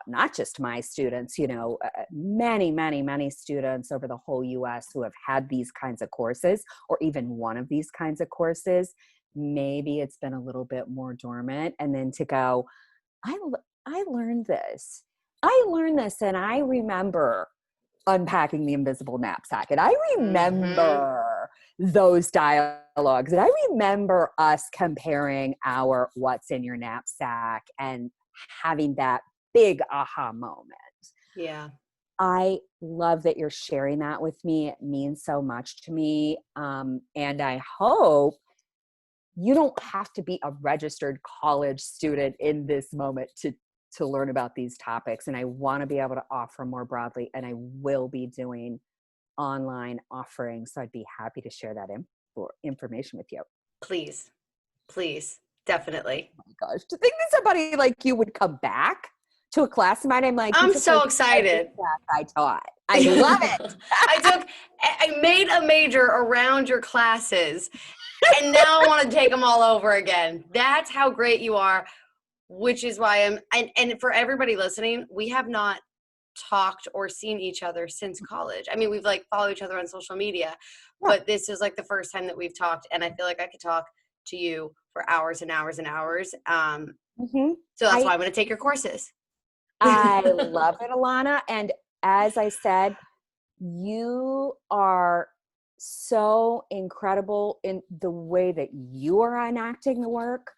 not just my students, many, many, many students over the whole US who have had these kinds of courses, or even one of these kinds of courses. Maybe it's been a little bit more dormant. And then to go, I learned this. I learned this, and I remember unpacking the invisible knapsack. And I remember those dialogues. And I remember us comparing our what's in your knapsack and having that big aha moment. Yeah. I love that you're sharing that with me. It means so much to me. And I hope you don't have to be a registered college student in this moment to learn about these topics. And I want to be able to offer more broadly, and I will be doing online offerings. So I'd be happy to share that information with you. Please, definitely. Oh my gosh, to think that somebody like you would come back to a class of mine. I'm so excited. I taught. I love it. I made a major around your classes, and now I want to take them all over again. That's how great you are. Which is why and for everybody listening, we have not talked or seen each other since college. I mean, we've like followed each other on social media, but this is like the first time that we've talked, and I feel like I could talk to you for hours and hours and hours. So that's why I'm going to take your courses. I love it, Alana. And as I said, you are so incredible in the way that you are enacting the work.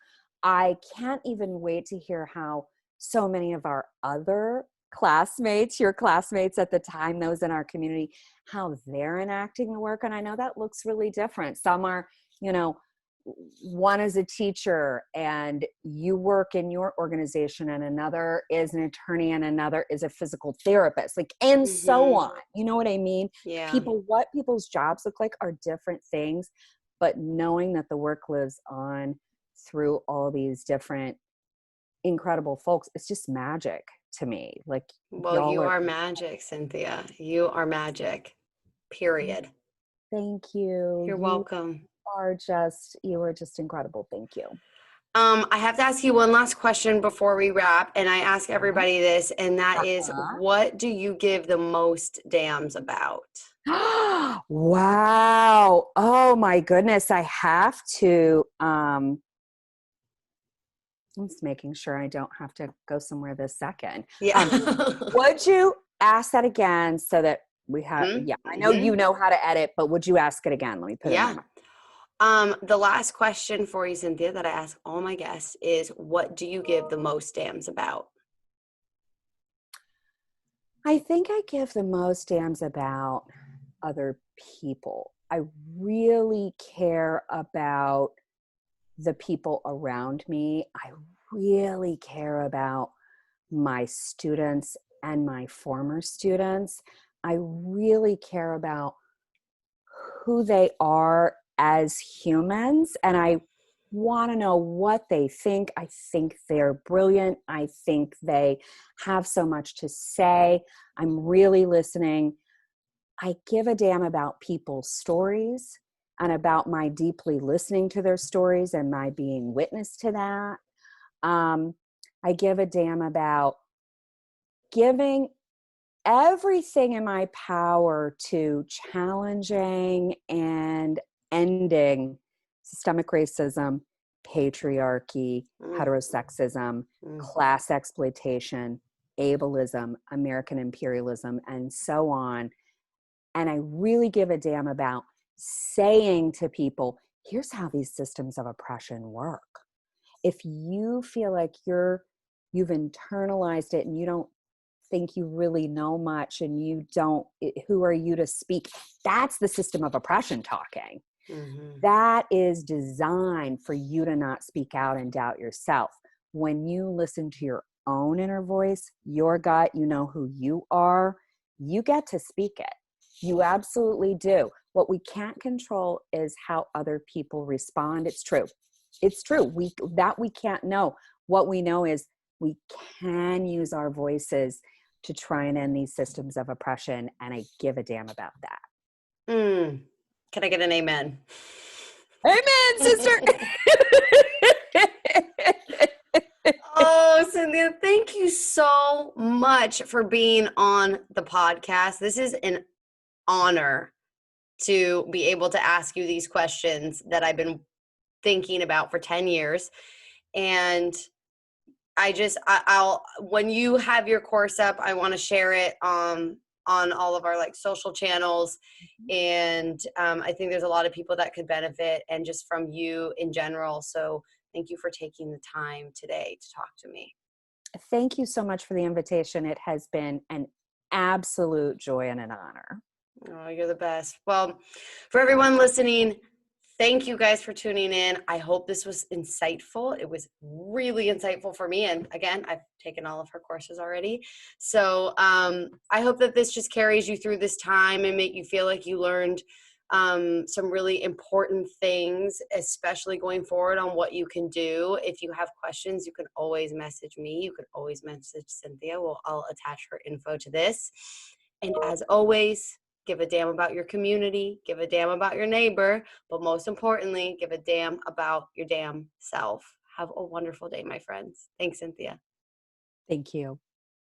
I can't even wait to hear how so many of our other classmates, your classmates at the time, those in our community, how they're enacting the work. And I know that looks really different. Some are, one is a teacher and you work in your organization, and another is an attorney, and another is a physical therapist, and so on. You know what I mean? Yeah. What people's jobs look like are different things, but knowing that the work lives on through all these different incredible folks, it's just magic to me. Well, you are magic, Cynthia. You are magic. Period. Thank you. You're welcome. You are just incredible. Thank you. I have to ask you one last question before we wrap, and I ask everybody this, and that is, what do you give the most damns about? Wow. Oh my goodness. I have to, I'm just making sure I don't have to go somewhere this second. Yeah. Would you ask that again so that we have, I know you know how to edit, but would you ask it again? Let me put it in my mouth. The last question for you, Cynthia, that I ask all my guests is, what do you give the most damns about? I think I give the most damns about other people. I really care about the people around me. I really care about my students and my former students. I really care about who they are as humans, and I want to know what they think. I think they're brilliant. I think they have so much to say. I'm really listening. I give a damn about people's stories and about my deeply listening to their stories and my being witness to that. I give a damn about giving everything in my power to challenging and ending systemic racism, patriarchy, heterosexism, class exploitation, ableism, American imperialism, and so on. And I really give a damn about saying to people, here's how these systems of oppression work. If you feel like you've internalized it and you don't think you really know much and who are you to speak? That's the system of oppression talking. That is designed for you to not speak out and doubt yourself. When you listen to your own inner voice, your gut, you know who you are, you get to speak it. You absolutely do. What we can't control is how other people respond. It's true. We can't know. What we know is we can use our voices to try and end these systems of oppression, and I give a damn about that. Mm. Can I get an amen? Amen, sister. Oh, Cynthia, thank you so much for being on the podcast. This is an honor to be able to ask you these questions that I've been thinking about for 10 years. And I'll when you have your course up, I want to share it on all of our like social channels. And I think there's a lot of people that could benefit, and just from you in general. So thank you for taking the time today to talk to me. Thank you so much for the invitation. It has been an absolute joy and an honor. Oh, you're the best. Well, for everyone listening, thank you guys for tuning in. I hope this was insightful. It was really insightful for me. And again, I've taken all of her courses already. So I hope that this just carries you through this time and make you feel like you learned some really important things, especially going forward on what you can do. If you have questions, you can always message me. You can always message Cynthia. Well, I'll attach her info to this. And as always, give a damn about your community, give a damn about your neighbor, but most importantly, give a damn about your damn self. Have a wonderful day, my friends. Thanks, Cynthia. Thank you.